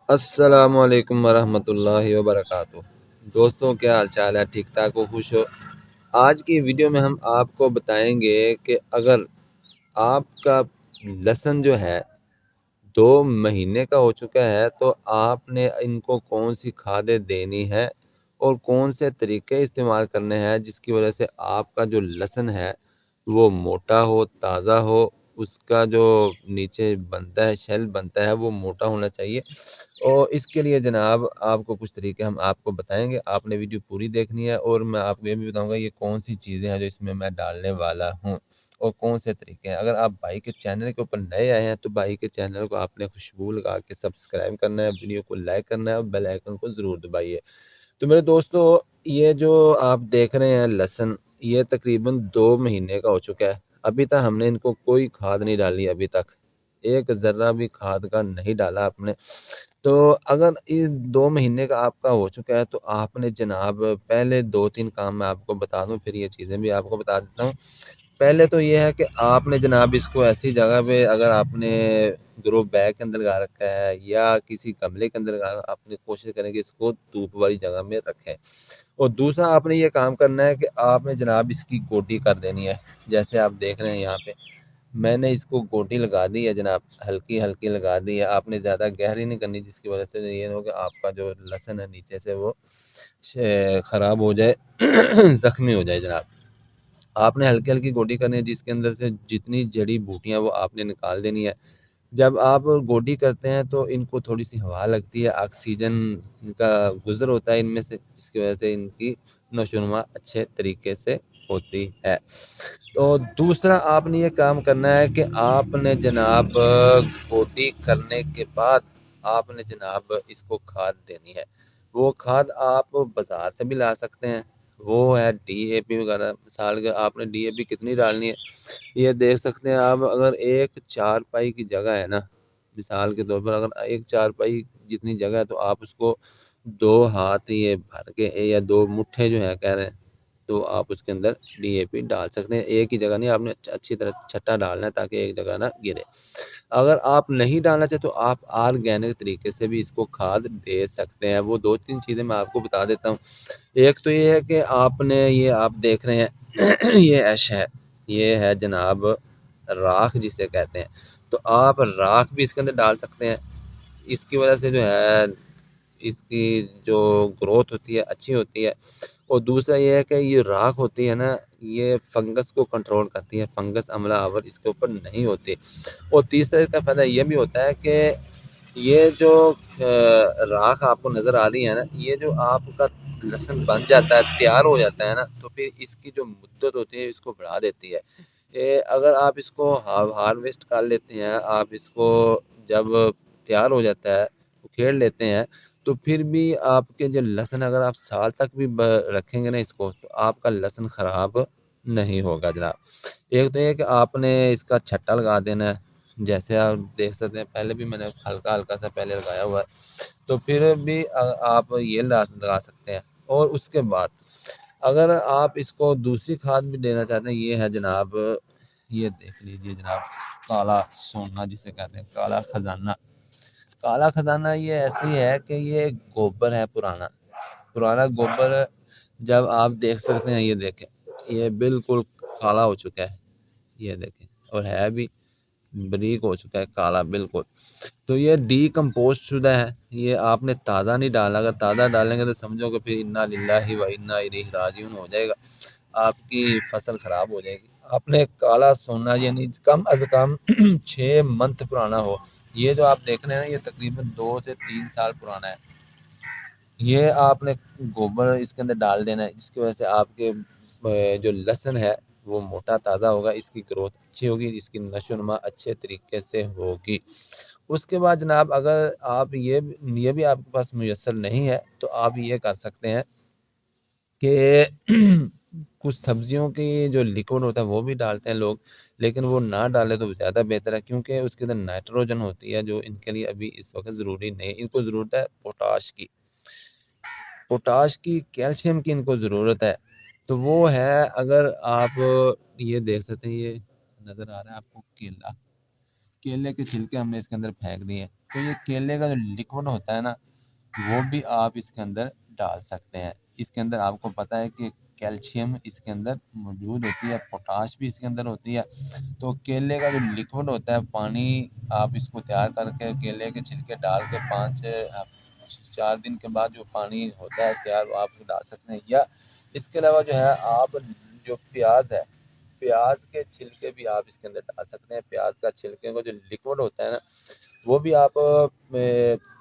السلام علیکم ورحمۃ اللہ وبرکاتہ۔ دوستوں، کیا حال چال ہے؟ ٹھیک ٹھاک ہو؟ خوش ہو؟ آج کی ویڈیو میں ہم آپ کو بتائیں گے کہ اگر آپ کا لہسن جو ہے 2 مہینے کا ہو چکا ہے تو آپ نے ان کو کون سی کھادیں دینی ہے اور کون سے طریقے استعمال کرنے ہیں جس کی وجہ سے آپ کا جو لہسن ہے وہ موٹا ہو، تازہ ہو، اس کا جو نیچے بنتا ہے، شیل بنتا ہے، وہ موٹا ہونا چاہیے۔ اور اس کے لیے جناب آپ کو کچھ طریقے ہم آپ کو بتائیں گے، آپ نے ویڈیو پوری دیکھنی ہے، اور میں آپ کو یہ بھی بتاؤں گا یہ کون سی چیزیں ہیں جو اس میں ڈالنے والا ہوں اور کون سے طریقے ہیں۔ اگر آپ بھائی کے چینل کے اوپر نئے آئے ہیں تو بھائی کے چینل کو آپ نے خوشبو لگا کے سبسکرائب کرنا ہے، ویڈیو کو لائک کرنا ہے اور بیل آئیکن کو ضرور دبائیے۔ تو میرے دوستو، یہ جو آپ دیکھ رہے ہیں لہسن، یہ تقریباً 2 مہینے کا ہو چکا ہے۔ ابھی تک ہم نے ان کو کوئی کھاد نہیں ڈالی، ابھی تک ایک ذرہ بھی کھاد کا نہیں ڈالا آپ نے۔ تو اگر یہ 2 مہینے کا آپ کا ہو چکا ہے تو آپ نے جناب پہلے 2-3 کام میں آپ کو بتا دوں، پھر یہ چیزیں بھی آپ کو بتا دیتا ہوں۔ پہلے تو یہ ہے کہ آپ نے جناب اس کو ایسی جگہ پہ، اگر آپ نے گرو بیگ کے اندر لگا رکھا ہے یا کسی گملے کے اندر لگا رکھا ہے، آپ نے کوشش کریں کہ اس کو دھوپ والی جگہ میں رکھیں۔ اور دوسرا آپ نے یہ کام کرنا ہے کہ آپ نے جناب اس کی گوٹی کر دینی ہے۔ جیسے آپ دیکھ رہے ہیں یہاں پہ میں نے اس کو گوٹی لگا دی ہے جناب، ہلکی ہلکی لگا دی ہے۔ آپ نے زیادہ گہری نہیں کرنی جس کی وجہ سے یہ نہ ہو کہ آپ کا جو لہسن ہے نیچے سے وہ خراب ہو جائے، زخمی ہو جائے جناب۔ آپ نے ہلکی ہلکی گوٹی کرنی ہے، جس کے اندر سے جتنی جڑی بوٹیاں وہ آپ نے نکال دینی ہے۔ جب آپ گوڈی کرتے ہیں تو ان کو تھوڑی سی ہوا لگتی ہے، آکسیجن کا گزر ہوتا ہے ان میں سے، جس کی وجہ سے ان کی نشو و نما اچھے طریقے سے ہوتی ہے۔ تو دوسرا آپ نے یہ کام کرنا ہے کہ آپ نے جناب گوڈی کرنے کے بعد آپ نے جناب اس کو کھاد دینی ہے۔ وہ کھاد آپ بازار سے بھی لا سکتے ہیں، وہ ہے ڈی اے پی وغیرہ۔ مثال کے آپ نے ڈی اے پی کتنی ڈالنی ہے یہ دیکھ سکتے ہیں آپ۔ اگر 1 چارپائی کی جگہ ہے نا، مثال کے طور پر اگر 1 چارپائی جتنی جگہ ہے تو آپ اس کو 2 ہاتھ یہ بھر کے یا 2 مٹھے جو ہے کہہ رہے ہیں، تو آپ اس کے اندر ڈی اے پی ڈال سکتے ہیں۔ ایک ہی جگہ نہیں، آپ نے اچھی طرح چھٹا ڈالنا ہے تاکہ ایک جگہ نہ گرے۔ اگر آپ نہیں ڈالنا چاہتے تو آپ آرگینک طریقے سے بھی اس کو کھاد دے سکتے ہیں۔ وہ 2-3 چیزیں میں آپ کو بتا دیتا ہوں۔ ایک تو یہ ہے کہ آپ نے یہ آپ دیکھ رہے ہیں یہ ایش ہے، یہ ہے جناب راکھ جسے کہتے ہیں، تو آپ راکھ بھی اس کے اندر ڈال سکتے ہیں۔ اس کی وجہ سے جو ہے اس کی جو گروتھ ہوتی ہے اچھی ہوتی ہے۔ اور دوسرا یہ ہے کہ یہ راکھ ہوتی ہے نا، یہ فنگس کو کنٹرول کرتی ہے، فنگس عملہ آور اس کے اوپر نہیں ہوتی۔ اور تیسرا اس کا فائدہ یہ بھی ہوتا ہے کہ یہ جو راکھ آپ کو نظر آ رہی ہے نا، یہ جو آپ کا لہسن بن جاتا ہے، تیار ہو جاتا ہے نا، تو پھر اس کی جو مدت ہوتی ہے اس کو بڑھا دیتی ہے۔ اگر آپ اس کو ہارویسٹ کر لیتے ہیں، آپ اس کو جب تیار ہو جاتا ہے کھیڑ لیتے ہیں، تو پھر بھی آپ کے جو لہسن اگر آپ سال تک بھی رکھیں گے نا اس کو، تو آپ کا لہسن خراب نہیں ہوگا جناب۔ ایک تو یہ کہ آپ نے اس کا چھٹا لگا دینا ہے، جیسے آپ دیکھ سکتے ہیں پہلے بھی میں نے ہلکا ہلکا سا پہلے لگایا ہوا ہے، تو پھر بھی آپ یہ لگا سکتے ہیں۔ اور اس کے بعد اگر آپ اس کو دوسری کھاد بھی دینا چاہتے ہیں، یہ ہے جناب، یہ دیکھ لیجئے جناب، کالا سونا جسے کہتے ہیں، کالا خزانہ۔ کالا خزانہ یہ ایسی ہے کہ یہ گوبر ہے، پرانا پرانا گوبر۔ جب آپ دیکھ سکتے ہیں، یہ دیکھیں یہ بالکل کالا ہو چکا ہے، یہ دیکھیں، اور ہے بھی بریک ہو چکا ہے، کالا بالکل۔ تو یہ ڈی کمپوسٹ شدہ ہے، یہ آپ نے تازہ نہیں ڈالا۔ اگر تازہ ڈالیں گے تو سمجھو کہ پھر انا للہ و انا الیہ راجعون ہو جائے گا، آپ کی فصل خراب ہو جائے گی۔ آپ نے کالا سونا یعنی کم از کم 6 منتھ پرانا ہو۔ یہ جو آپ دیکھ رہے ہیں یہ تقریباً 2 سے 3 سال پرانا ہے۔ یہ آپ نے گوبر اس کے اندر ڈال دینا ہے، جس کی وجہ سے آپ کے جو لہسن ہے وہ موٹا تازہ ہوگا، اس کی گروتھ اچھی ہوگی، اس کی نشو و نما اچھے طریقے سے ہوگی۔ اس کے بعد جناب اگر آپ یہ بھی آپ کے پاس میسر نہیں ہے تو آپ یہ کر سکتے ہیں کہ کچھ سبزیوں کی جو لیکوڈ ہوتا ہے وہ بھی ڈالتے ہیں لوگ، لیکن وہ نہ ڈالے تو زیادہ بہتر ہے، کیونکہ اس کے اندر نائٹروجن ہوتی ہے جو ان کے لیے ابھی اس وقت ضروری نہیں۔ ان کو ضرورت ہے پوٹاش کی، کیلشیم کی ان کو ضرورت ہے۔ تو وہ ہے، اگر آپ یہ دیکھ سکتے ہیں، یہ نظر آ رہا ہے آپ کو کیلے کے چھلکے ہم نے اس کے اندر پھینک دیے ہیں۔ تو یہ کیلے کا جو لکوڈ ہوتا ہے نا وہ بھی آپ اس کے اندر ڈال سکتے ہیں۔ اس کے اندر آپ کو پتہ ہے کہ کیلشیم اس کے اندر موجود ہوتی ہے، پوٹاش بھی اس کے اندر ہوتی ہے۔ تو کیلے کا جو لکوڈ ہوتا ہے پانی، آپ اس کو تیار کر کے کیلے کے چھلکے ڈال کے 4 دن کے بعد جو پانی ہوتا ہے تیار وہ آپ کو ڈال سکتے ہیں۔ یا اس کے علاوہ جو ہے آپ جو پیاز ہے، پیاز کے چھلکے بھی آپ اس کے اندر ڈال سکتے ہیں۔ پیاز کا چھلکے کا جو لکوڈ ہوتا ہے نا وہ بھی آپ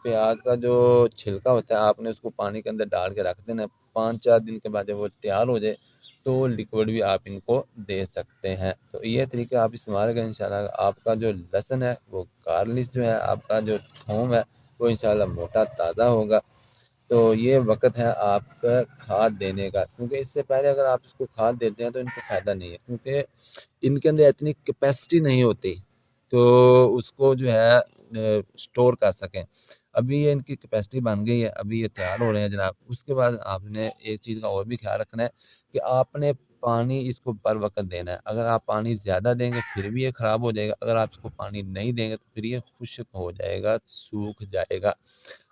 پیاز کا جو چھلکا ہوتا ہے آپ نے اس کو پانی کے اندر ڈال کے رکھ دینا، 5-4 دن کے بعد جب وہ تیار ہو جائے تو وہ لکوڈ بھی آپ ان کو دے سکتے ہیں۔ تو یہ طریقہ آپ استعمال کریں، انشاءاللہ آپ کا جو لہسن ہے وہ گارلش جو ہے، آپ کا جو تھوم ہے وہ انشاءاللہ موٹا تازہ ہوگا۔ تو یہ وقت ہے آپ کا کھاد دینے کا، کیونکہ اس سے پہلے اگر آپ اس کو کھاد دیتے ہیں تو ان کو فائدہ نہیں ہے، کیونکہ ان کے اندر اتنی کیپیسٹی نہیں ہوتی تو اس کو جو ہے سٹور کر سکیں۔ ابھی یہ ان کی کیپیسٹی بن گئی ہے، ابھی یہ تیار ہو رہے ہیں جناب۔ اس کے بعد آپ نے ایک چیز کا اور بھی خیال رکھنا ہے کہ آپ نے پانی اس کو بر وقت دینا ہے۔ اگر آپ پانی زیادہ دیں گے پھر بھی یہ خراب ہو جائے گا، اگر آپ اس کو پانی نہیں دیں گے تو پھر یہ خشک ہو جائے گا، سوکھ جائے گا۔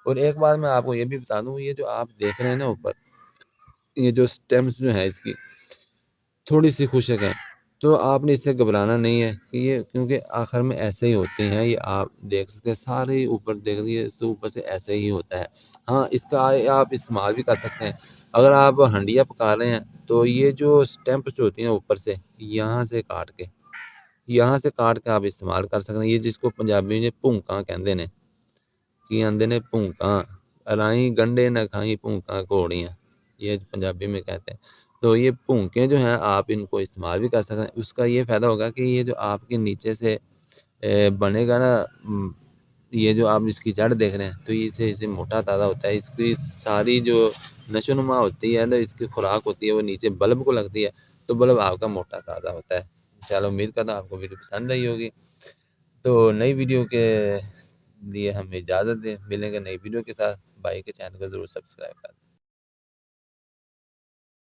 اور ایک بات میں آپ کو یہ بھی بتا دوں، یہ جو آپ دیکھ رہے ہیں نا اوپر، یہ جو سٹیمز جو ہے اس کی تھوڑی سی خشک ہے، تو آپ نے اس سے گھبرانا نہیں ہے کہ یہ، کیونکہ آخر میں ایسے ہی ہوتے ہیں، یہ آپ دیکھ سکتے ہیں سارے اوپر دیکھ لیے اس سے اوپر سے ایسے ہی ہوتا ہے۔ ہاں اس کا آپ استعمال بھی کر سکتے ہیں، اگر آپ ہنڈیا پکا رہے ہیں تو یہ جو سٹیمپس ہوتی ہیں اوپر سے یہاں سے کاٹ کے آپ استعمال کر سکتے ہیں۔ یہ جس کو پنجابی میں پونکاں کہندے نے، کی آندے نے پونکاں، ارائیں گنڈے نہ کھائیں پونکاں کوڑیاں، یہ پنجابی میں کہتے ہیں۔ تو یہ پونکیں جو ہیں آپ ان کو استعمال بھی کر سکتے ہیں۔ اس کا یہ فائدہ ہوگا کہ یہ جو آپ کے نیچے سے بنے گا نا، یہ جو آپ اس کی جڑ دیکھ رہے ہیں تو یہ اسے موٹا تازہ ہوتا ہے، اس کی ساری جو نشو نما ہوتی ہے نا، اس کی خوراک ہوتی ہے وہ نیچے بلب کو لگتی ہے، تو بلب آپ کا موٹا تازہ ہوتا ہے۔ انشاءاللہ امید کرتا ہوں آپ کو ویڈیو پسند آئی ہوگی۔ تو نئی ویڈیو کے لیے ہمیں اجازت دیں، ملیں گے نئی ویڈیو کے ساتھ۔ بھائی کے چینل کو ضرور سبسکرائب کریں۔